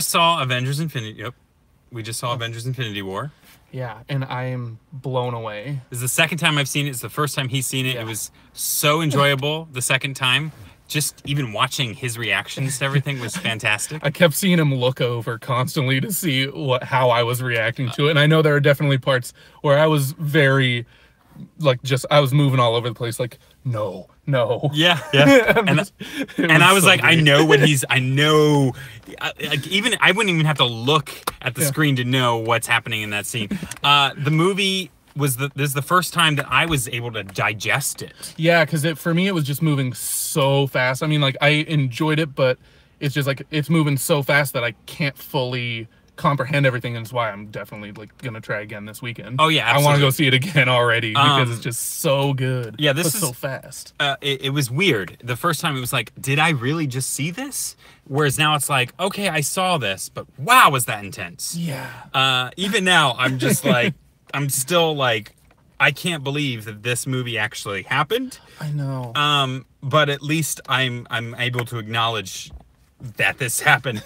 saw Avengers Infinity. Yep, we just saw Avengers Infinity War. Yeah, and I am blown away. This is the second time I've seen it. It's the first time he's seen it. Yeah. It was so enjoyable the second time. Just even watching his reactions to everything was fantastic. I kept seeing him look over constantly to see how I was reacting to it, and I know there are definitely parts where I was very, I was moving all over the place, like, no. Yeah. And I was so like, great. I know what he's. I know. Even I wouldn't even have to look at the screen to know what's happening in that scene. The movie was this is the first time that I was able to digest it. Yeah, because for me, it was just moving so fast. I mean, like, I enjoyed it, but it's just, like, it's moving so fast that I can't fully comprehend everything, and it's why I'm definitely, like, going to try again this weekend. Oh, yeah, I want to absolutely. go see it again already, because it's just so good. Yeah, this but is so fast. It was weird. The first time it was like, did I really just see this? Whereas now it's like, okay, I saw this, but wow, was that intense? Yeah. Even now, I'm just like, I'm still like, I can't believe that this movie actually happened. I know. But at least I'm able to acknowledge that this happened.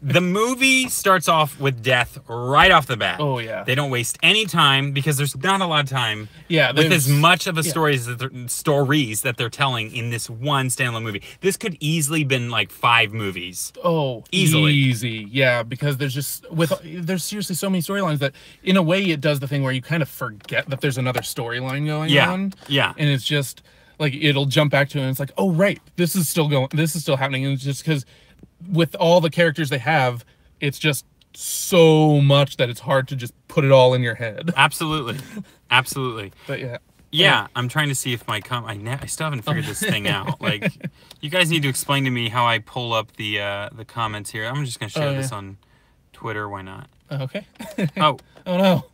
The movie starts off with death right off the bat. Oh, yeah. They don't waste any time because there's not a lot of time. Yeah, with as much of a yeah. stories that they're telling in this one standalone movie. This could easily been like 5 movies. Oh, Easily. easy. Yeah, because there's seriously so many storylines that, in a way, it does the thing where you kind of forget that there's another storyline going on. Yeah. And it's just like it'll jump back to it and it's like, oh right, this is still happening. And it's just because with all the characters they have, it's just so much that it's hard to just put it all in your head. Absolutely. But yeah. Yeah, I'm trying to see if my I still haven't figured this thing out. Like, you guys need to explain to me how I pull up the comments here. I'm just gonna share this on Twitter. Why not? Okay. Oh, Oh no.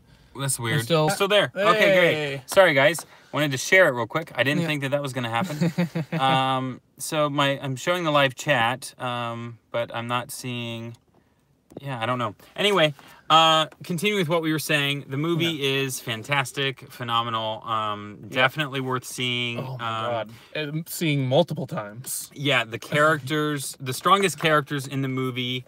that's weird. Still there. Okay, Hey. great. Sorry, guys. Wanted to share it real quick. I didn't think that was gonna happen. So I'm showing the live chat, but I'm not seeing. Yeah, I don't know. Anyway, continuing with what we were saying, the movie is fantastic, phenomenal, definitely worth seeing. Oh my god. Seeing multiple times. Yeah, the characters, the strongest characters in the movie.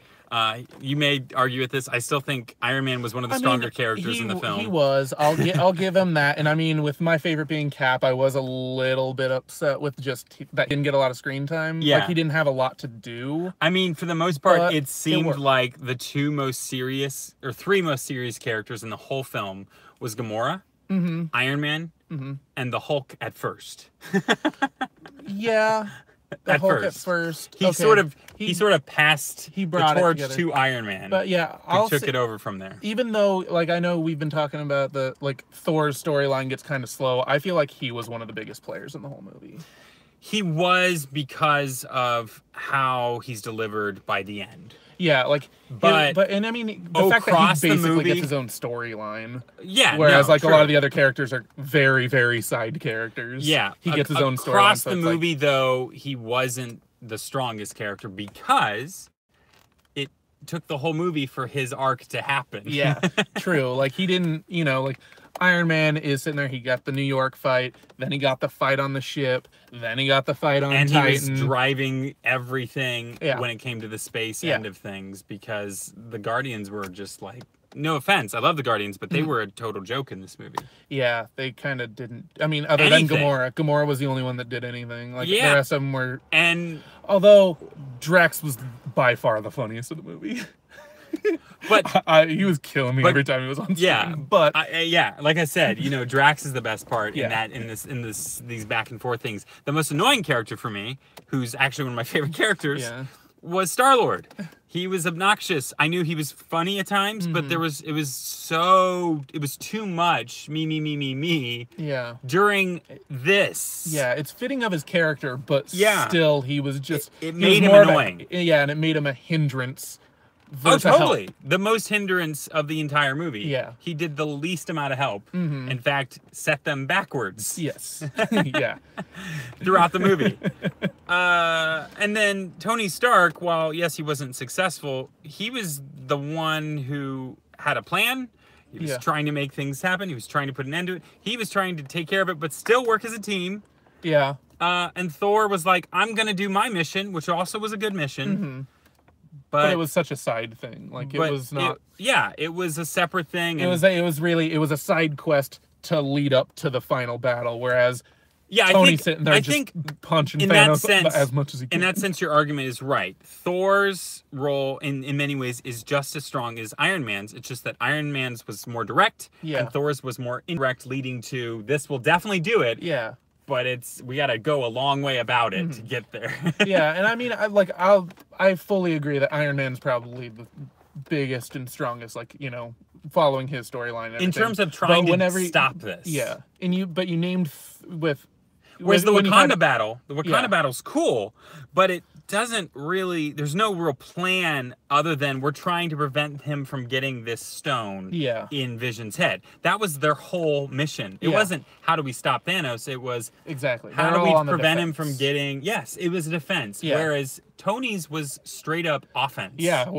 You may argue with this. I still think Iron Man was one of the stronger characters in the film. He was. I'll give him that. And I mean, with my favorite being Cap, I was a little bit upset with just that he didn't get a lot of screen time. Yeah. Like, he didn't have a lot to do. I mean, for the most part, But it seemed worked. like the 3 most serious characters in the whole film was Gamora, Iron Man, and the Hulk at first. Yeah. The Hulk at first. He sort of passed he brought the it torch together. to Iron Man. But yeah, who took it over from there. Even though, like, I know we've been talking about Thor's storyline gets kind of slow, I feel like he was one of the biggest players in the whole movie. He was, because of how he's delivered by the end. Yeah, like, But and I mean, the fact that across he the basically movie- gets his own storyline. Yeah, Whereas, no, like, true. a lot of the other characters are very, very side characters. Yeah, He gets his own storyline. Across so the it's like- movie, though, he wasn't the strongest character because it took the whole movie for his arc to happen. Yeah, true. Like, he didn't, like, Iron Man is sitting there, he got the New York fight, then he got the fight on the ship, then he got the fight on And Titan. he was driving everything Yeah. when it came to the space Yeah. end of things, because the Guardians were just like, no offense, I love the Guardians, but they were a total joke in this movie. Yeah, they kind of didn't. I mean, other than Gamora. Gamora was the only one that did anything. Like, Yeah. the rest of them were... And Although, Drax was by far the funniest of the movie. but He was killing me but- every time he was on screen. yeah, But... yeah, like I said, Drax is the best part Yeah. in these back and forth things. The most annoying character for me, who's actually one of my favorite characters, Yeah. was Star-Lord. He was obnoxious. I knew he was funny at times, but it was too much me Yeah. during this. Yeah, it's fitting of his character, but Yeah. still, he was just... It he made was him more of annoying. Yeah, and it made him a hindrance. Oh, versus a help. totally. The most hindrance of the entire movie. Yeah. He did the least amount of help. In fact, set them backwards. Yes. Yeah. Throughout the movie. And then Tony Stark, while yes, he wasn't successful, he was the one who had a plan. He was trying to make things happen. He was trying to put an end to it. He was trying to take care of it, but still work as a team. Yeah. And Thor was like, I'm going to do my mission, which also was a good mission. But it was such a side thing. Like it was not. It was a separate thing. It was a side quest to lead up to the final battle. Whereas Tony's sitting there just punching Thanos as much as he can. In that sense, your argument is right. Thor's role in many ways is just as strong as Iron Man's. It's just that Iron Man's was more direct, and Thor's was more indirect, leading to this will definitely do it. Yeah. But we got to go a long way about it to get there. Yeah, and I mean, I fully agree that Iron Man's probably the biggest and strongest, like, you know, following his storyline. In terms of trying to stop this. Yeah, and you named Whereas the Wakanda battle, battle's cool, but it doesn't really, there's no real plan other than we're trying to prevent him from getting this stone in Vision's head. That was their whole mission. It wasn't how do we stop Thanos, it was how do we prevent him from getting, it was a defense. Yeah. Whereas Tony's was straight up offense. Yeah,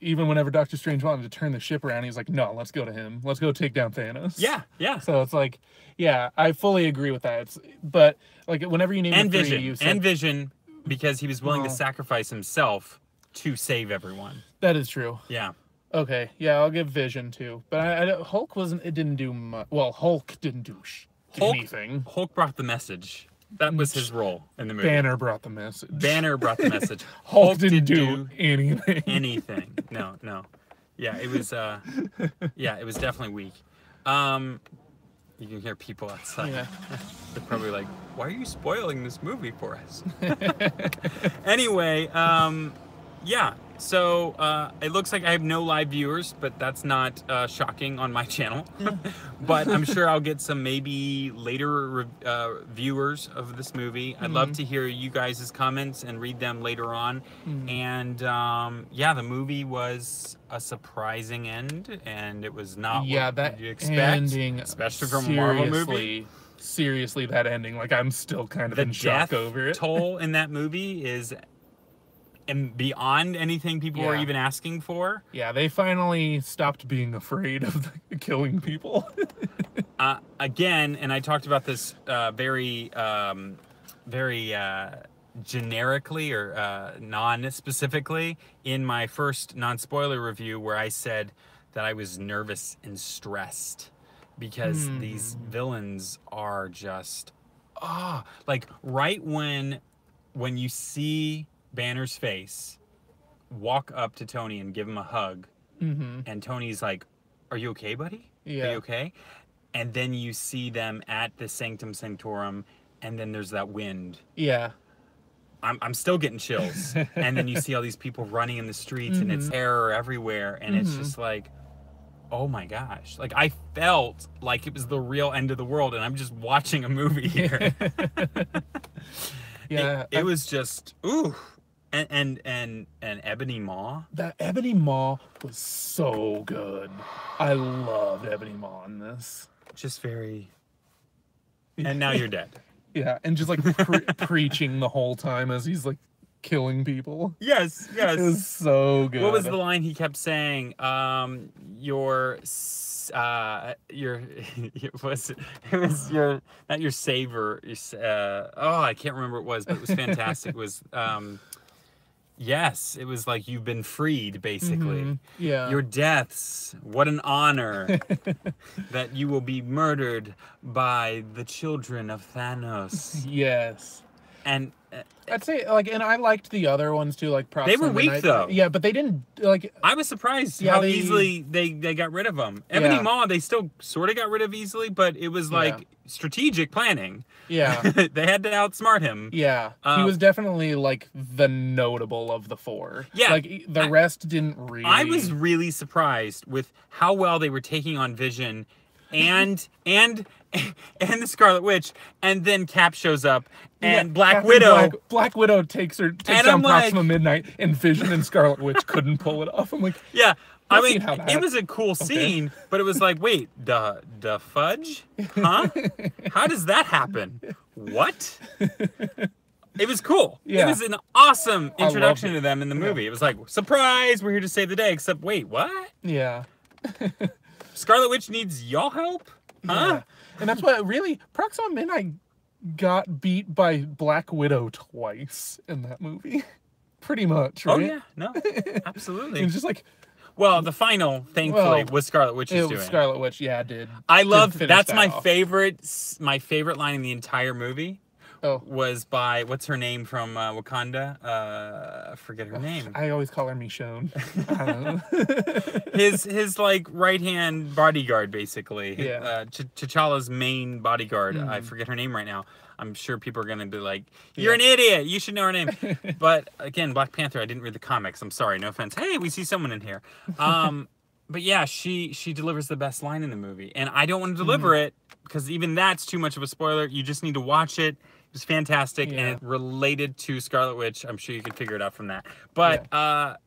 even whenever Doctor Strange wanted to turn the ship around, he's like, no, let's go to him. Let's go take down Thanos. Yeah. So it's like, yeah, I fully agree with that. But like whenever you name Vision, because he was willing to sacrifice himself to save everyone. That is true. Yeah. Okay. Yeah, I'll give Vision too. But Hulk wasn't. It didn't do much. Well, Hulk didn't do anything. Hulk brought the message. That was his role in the movie. Banner brought the message. Hulk didn't do anything. No. Yeah, it was. It was definitely weak. You can hear people outside. Yeah. They're probably like, why are you spoiling this movie for us? Anyway, so it looks like I have no live viewers, but that's not shocking on my channel. But I'm sure I'll get some maybe later viewers of this movie. I'd love to hear you guys' comments and read them later on. And the movie was a surprising end, and it was not what you expect, ending, especially from a Marvel movie. Seriously, that ending, like I'm still kind of in shock over it. The toll in that movie is beyond anything people were even asking for. Yeah, they finally stopped being afraid of killing people. Again, and I talked about this very generically or non-specifically in my first non-spoiler review, where I said that I was nervous and stressed because these villains are just like right when you see Banner's face walk up to Tony and give him a hug, and Tony's like, are you okay, buddy? Are you okay? And then you see them at the Sanctum Sanctorum, and then there's that wind. I'm still getting chills. And then you see all these people running in the streets, and it's terror everywhere, and it's just like, oh my gosh. Like, I felt like it was the real end of the world, and I'm just watching a movie here. It was just, ooh. And Ebony Maw. That Ebony Maw was so good. I loved Ebony Maw in this. Just very... And now you're dead. Yeah, and just like preaching the whole time as he's like killing people. Yes. It was so good. What was the line he kept saying? It was your not your savior. I can't remember what it was, but it was fantastic. It was yes, it was like you've been freed, basically. Yeah. Your deaths, what an honor that you will be murdered by the children of Thanos. Yes. And I'd say, like, and I liked the other ones too, like they were weak though. Yeah, but they didn't like. I was surprised how easily they got rid of them. Ebony Maw, they still sort of got rid of easily, but it was like strategic planning. Yeah, they had to outsmart him. Yeah, he was definitely like the notable of the four. Yeah, like the rest didn't really. I was really surprised with how well they were taking on Vision, and the Scarlet Witch, and then Cap shows up. And Black Widow takes down Proxima Midnight, and Vision and Scarlet Witch couldn't pull it off. I'm like, I mean, it was a cool scene, but it was like, wait, the fudge? Huh? How does that happen? What? It was cool. Yeah. It was an awesome introduction to them in the movie. It was like, surprise, we're here to save the day, except, wait, what? Yeah. Scarlet Witch needs y'all help? Huh? Yeah. And that's what really, Proxima Midnight got beat by Black Widow twice in that movie. pretty much, Oh right? yeah, no, absolutely. It's just like, Well, the final, thankfully, well, was Scarlet Witch's it doing. was Scarlet Witch, yeah, did. I love finish that's that my off. favorite line in the entire movie. Oh. Was by what's her name from Wakanda? I forget her name. I always call her Michonne. I don't know. his like right hand bodyguard, basically. Yeah. T'Challa's main bodyguard. I forget her name right now. I'm sure people are gonna be like, "You're an idiot. You should know her name." But again, Black Panther. I didn't read the comics. I'm sorry. No offense. Hey, we see someone in here. But yeah, she delivers the best line in the movie, and I don't want to deliver it because even that's too much of a spoiler. You just need to watch it. It was fantastic, and it related to Scarlet Witch. I'm sure you could figure it out from that. But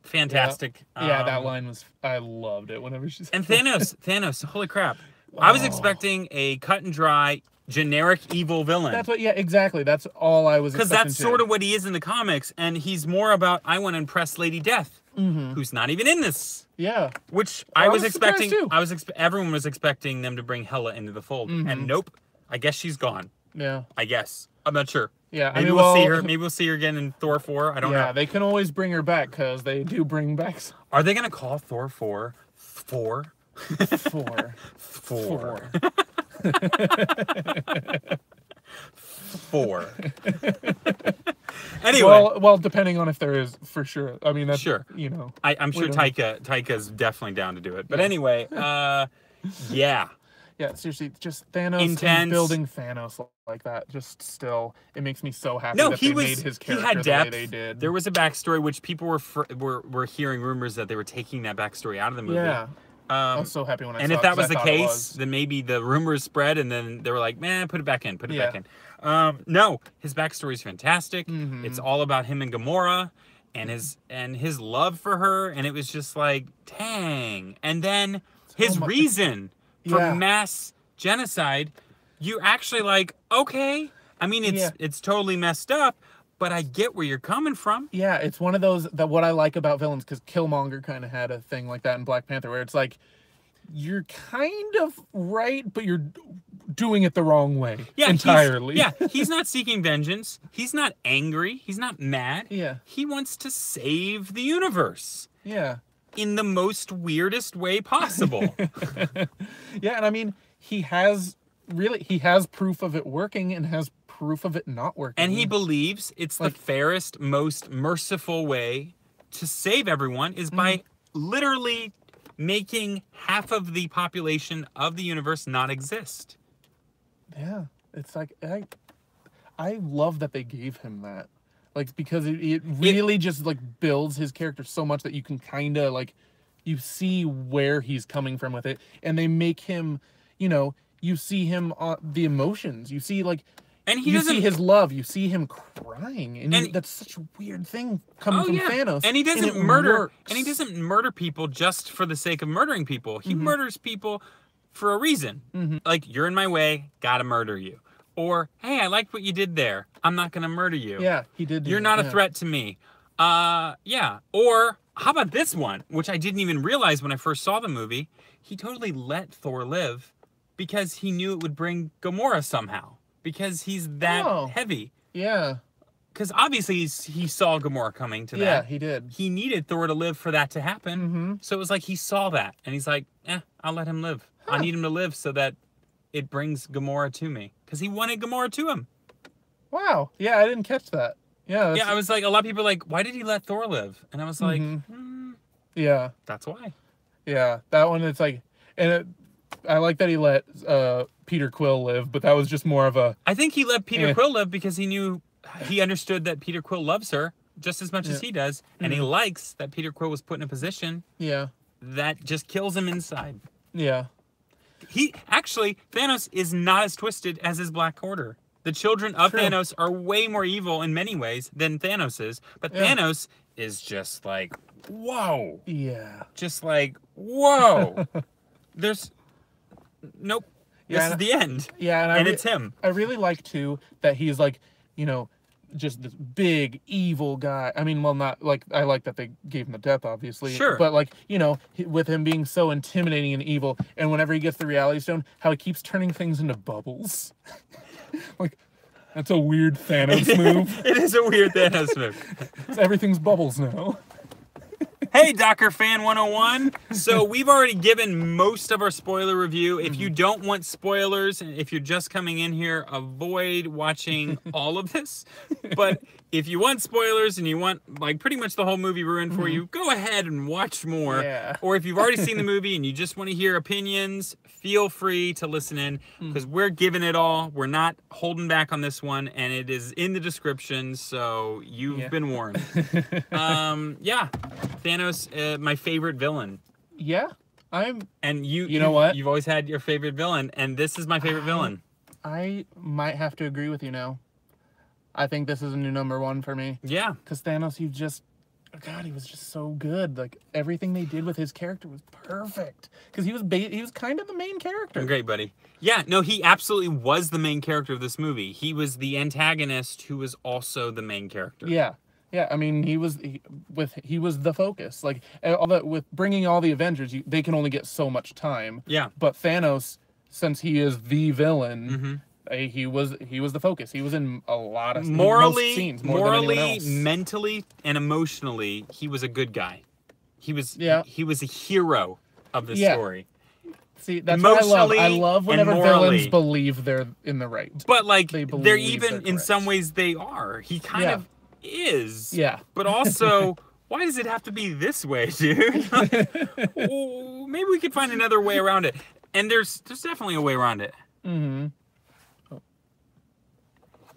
fantastic. Yeah, that line was. I loved it whenever she said. And Thanos. Holy crap! I was expecting a cut and dry, generic evil villain. That's what. Yeah, exactly. That's all I was. Because that's sort of what he is in the comics, and he's more about I want to impress Lady Death, who's not even in this. Yeah. Which I was expecting. Too. Everyone was expecting them to bring Hela into the fold, and nope. I guess she's gone. Yeah. I guess. I'm not sure. Yeah. Maybe we'll see her. Maybe we'll see her again in Thor 4. I don't know. Yeah, they can always bring her back because they do bring back. Are they gonna call Thor 4 4? 4. 4. 4. Anyway. Well, depending on if there is, for sure. I mean, that's sure. You know. I'm sure Taika's definitely down to do it. But anyway, yeah. Yeah, seriously, just Thanos Intense. Building Thanos like that. Just still, it makes me so happy No, that he they was. made his He character had depth. the way they did. There was a backstory, which people were hearing rumors that they were taking that backstory out of the movie. Yeah. I was so happy when I saw it. And if that was the I thought it case, was. then maybe the rumors spread, and then they were like, "Man, put it back in. Put it back in." No, his backstory is fantastic. It's all about him and Gamora, and his love for her, and it was just like, dang. And then his reason for mass genocide, you're actually like, okay. I mean, it's totally messed up, but I get where you're coming from. Yeah, it's one of those that what I like about villains, because Killmonger kind of had a thing like that in Black Panther, where it's like, you're kind of right, but you're doing it the wrong way entirely. He's not seeking vengeance. He's not angry. He's not mad. Yeah. He wants to save the universe. Yeah. In the most weirdest way possible. Yeah, and I mean, he has proof of it working and has proof of it not working. And he believes it's the fairest, most merciful way to save everyone is by literally making half of the population of the universe not exist. Yeah, it's like I love that they gave him that, like, because it really just like builds his character so much that you can kind of like you see where he's coming from with it, and they make him, you see him the emotions, you see like. And you see his love. You see him crying, and that's such a weird thing coming from Thanos. And he doesn't murder. And he doesn't murder people just for the sake of murdering people. He murders people for a reason. Like, you're in my way, gotta murder you. Or, hey, I liked what you did there. I'm not gonna murder you. Yeah, he did. You're not a threat to me. Yeah. Or how about this one, which I didn't even realize when I first saw the movie? He totally let Thor live because he knew it would bring Gamora somehow. Because he's that heavy. Yeah. Because obviously he saw Gamora coming to that. Yeah, he did. He needed Thor to live for that to happen. So it was like he saw that. And he's like, I'll let him live. I need him to live so that it brings Gamora to me. Because he wanted Gamora to him. Wow. Yeah, I didn't catch that. Yeah. Yeah, I was like, a lot of people are like, why did he let Thor live? And I was like, yeah. That's why. Yeah, that one, it's like, and I like that he let Peter Quill live, but that was just more of a... I think he let Peter Quill live because he understood that Peter Quill loves her just as much as he does, and he likes that Peter Quill was put in a position that just kills him inside. Yeah. Thanos is not as twisted as his Black Order. The children of Thanos are way more evil in many ways than Thanos is, but Thanos is just like, whoa. Yeah. Just like, whoa. There's... Nope. This is the end. Yeah, and it's him. I really like too that he's like, just this big evil guy. I mean, well, not like, I like that they gave him the death, obviously. Sure. But like, with him being so intimidating and evil, and whenever he gets the Reality Stone, how he keeps turning things into bubbles. Like, That's a weird Thanos move. It is a weird Thanos move. Everything's bubbles now. Hey, Docker Fan 101. So we've already given most of our spoiler review. If you don't want spoilers, and if you're just coming in here, avoid watching all of this. But if you want spoilers and you want like pretty much the whole movie ruined for you, go ahead and watch more. Yeah. Or if you've already seen the movie and you just want to hear opinions, feel free to listen in because we're giving it all. We're not holding back on this one, and it is in the description, so you've been warned. Yeah. Thanos, my favorite villain. Yeah, And you know what? You've always had your favorite villain, and this is my favorite villain. I might have to agree with you now. I think this is a new #1 for me. Yeah. Because Thanos, God, he was just so good. Like everything they did with his character was perfect. Because he was kind of the main character. Great, buddy. Yeah, no, he absolutely was the main character of this movie. He was the antagonist who was also the main character. Yeah. Yeah, I mean, he was the focus. Like with bringing all the Avengers, they can only get so much time. Yeah. But Thanos, since he is the villain, he was the focus. He was in a lot of most scenes, more than anyone else. Mentally, and emotionally, he was a good guy. He was he was a hero of the story. See, that's what I love. I love whenever villains believe they're in the right. But like they're even in some ways they are. He kind of is. Yeah. But also, why does it have to be this way, dude? Well, maybe we could find another way around it. And there's definitely a way around it. Mm-hmm.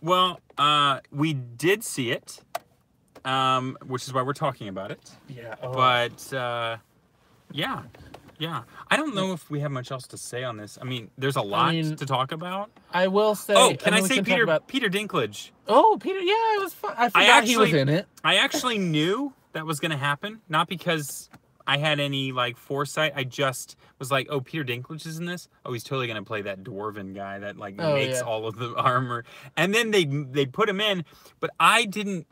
Well, we did see it, which is why we're talking about it. Yeah. Oh. But yeah. I don't know if we have much else to say on this. I mean, there's a lot to talk about. I will say. Oh, can I say Peter Dinklage? Oh, Peter. Yeah, it was fun. I forgot he was in it. I actually knew that was going to happen, not because I had any like foresight. I just was like, oh, Peter Dinklage is in this. Oh, he's totally going to play that dwarven guy that like makes all of the armor. And then they put him in, but I didn't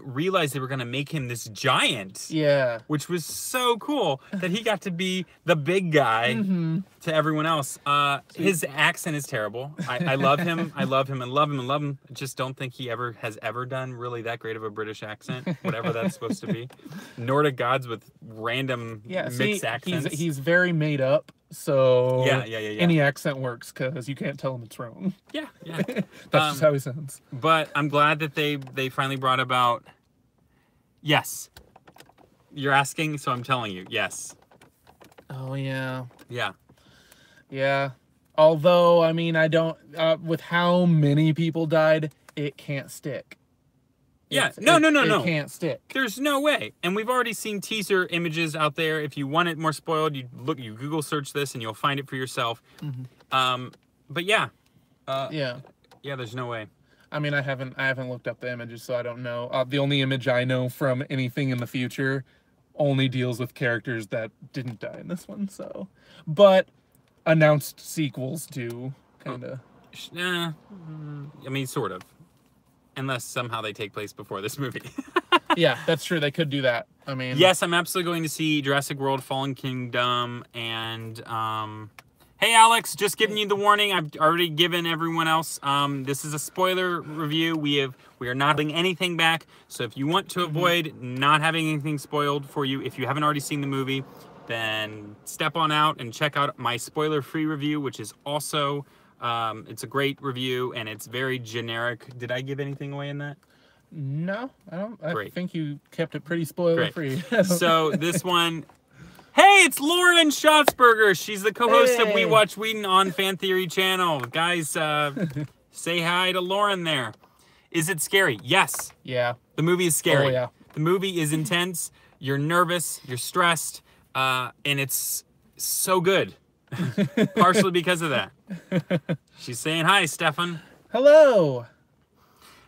realize they were going to make him this giant. Yeah. Which was so cool that he got to be the big guy to everyone else. His accent is terrible. I love him. I love him and love him and love him. I just don't think he has ever done really that great of a British accent, whatever that's supposed to be. Nordic gods with random mixed accents. He's very made up. So yeah. any accent works because you can't tell him it's wrong. Yeah. That's just how he sounds. But I'm glad that they finally brought about. Yes, you're asking, so I'm telling you. Yes. Oh yeah. Yeah. Yeah. Although I mean, I don't. With how many people died, it can't stick. Yeah, no. It can't stick. There's no way. And we've already seen teaser images out there. If you want it more spoiled, you Google search this and you'll find it for yourself. But yeah. Yeah, there's no way. I mean, I haven't looked up the images, so I don't know. The only image I know from anything in the future only deals with characters that didn't die in this one. So, but announced sequels do kind of. I mean, sort of. Unless somehow they take place before this movie. Yeah, that's true. They could do that. I mean... Yes, I'm absolutely going to see Jurassic World Fallen Kingdom. And, hey, Alex, just giving you the warning. I've already given everyone else. This is a spoiler review. We are not holding anything back. So if you want to avoid not having anything spoiled for you, if you haven't already seen the movie, then step on out and check out my spoiler-free review, which is also... it's a great review, and it's very generic. Did I give anything away in that? No, I don't. I think you kept it pretty spoiler-free. So this one... Hey, it's Lauren Schatzberger. She's the co-host of We Watch Whedon on Fan Theory Channel. Guys, say hi to Lauren there. Is it scary? Yes. Yeah. The movie is scary. Oh, yeah. The movie is intense. You're nervous. You're stressed. And it's so good. Partially because of that. She's saying hi, Stefan. Hello.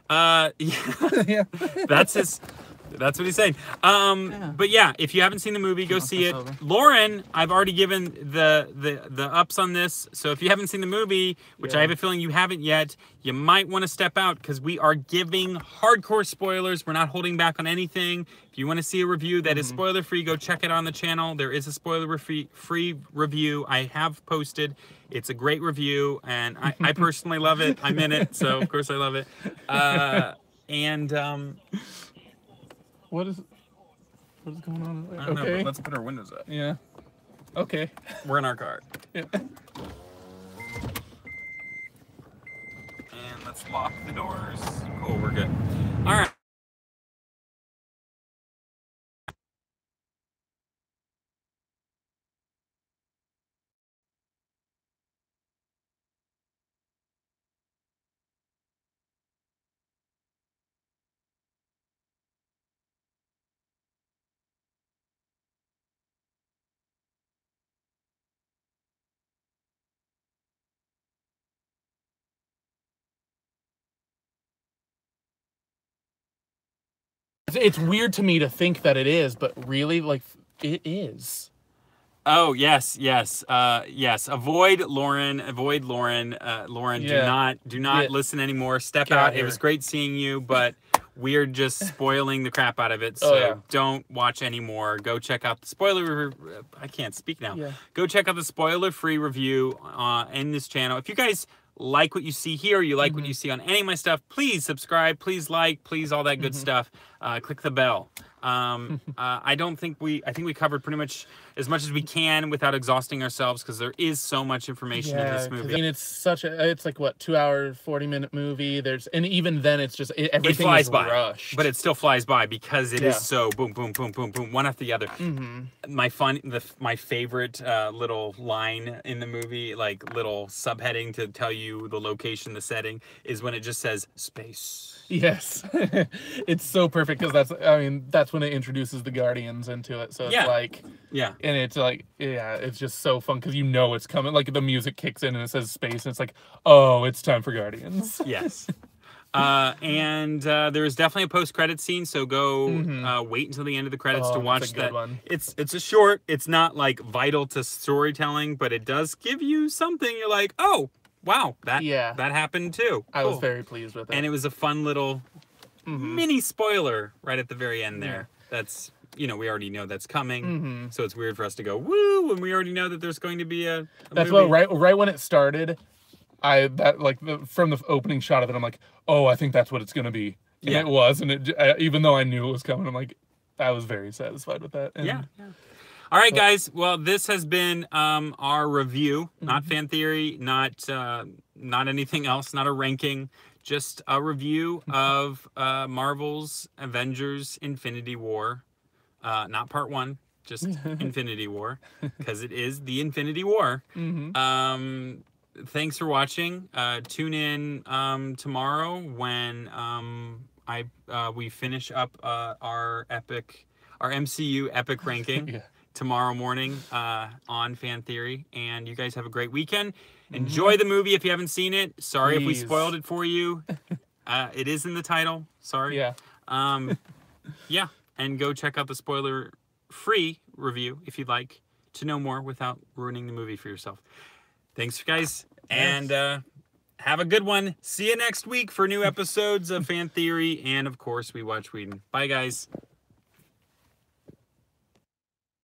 Yeah. That's his. That's what he's saying. But yeah, if you haven't seen the movie, go see it. over. Lauren, I've already given the ups on this. So if you haven't seen the movie, which I have a feeling you haven't yet, you might want to step out because we are giving hardcore spoilers. We're not holding back on anything. If you want to see a review that is spoiler free, go check it on the channel. There is a spoiler free review I have posted. It's a great review, and I personally love it. I'm in it, so of course I love it. What is going on? I don't know, but let's put our windows up. Yeah. Okay. We're in our car. Yeah. And let's lock the doors. Cool, we're good. All right. It's weird to me to think that it is, but really, like, it is. Oh, yes. Yes. Avoid Lauren. Lauren, Yeah. do not listen anymore. Step Get out out. It here. was great seeing you, but we're just spoiling the crap out of it. So yeah. don't watch anymore. Go check out the spoiler. I can't speak now. Yeah. Go check out the spoiler-free review in this channel. If you guys like what you see here, you like what you see on any of my stuff, please subscribe, please like, please all that good stuff. Click the bell. I think we covered pretty much as we can without exhausting ourselves because there is so much information in this movie. I mean, it's like what, 2 hour, 40-minute movie. And even then it's just, everything it flies is by, rushed. but it still flies by because it is so boom, boom, boom, boom, boom, one after the other. My favorite little line in the movie, like little subheading to tell you the location, the setting, is when it just says space. Yes. It's so perfect because that's when it introduces the Guardians into it. So it's like, and it's like, it's just so fun because you know it's coming. Like the music kicks in and it says space and it's like, oh, it's time for Guardians. Yes. And there is definitely a post-credit scene, so go wait until the end of the credits to watch that. One. It's a short. It's not like vital to storytelling, but it does give you something. You're like, oh, wow, that happened too. I was very pleased with it. And it was a fun little mini spoiler right at the very end there. That's, we already know that's coming. So it's weird for us to go, woo, when we already know that there's going to be a That's movie. what, right when it started, from the opening shot of it, I'm like, oh, I think that's what it's going to be. And it was, and even though I knew it was coming, I'm like, I was very satisfied with that. And, all right, guys. Well, this has been our review, not fan theory, not anything else, not a ranking, just a review of Marvel's Avengers: Infinity War, not Part 1, just Infinity War, because it is the Infinity War. Thanks for watching. Tune in tomorrow when we finish up our MCU epic ranking. Tomorrow morning on Fan Theory, and you guys have a great weekend. Enjoy the movie if you haven't seen it. Sorry if we spoiled it for you. It is in the title. Sorry. And go check out the spoiler-free review if you'd like to know more without ruining the movie for yourself. Thanks, guys, and have a good one. See you next week for new episodes of Fan Theory, and of course, We Watch Whedon. Bye, guys.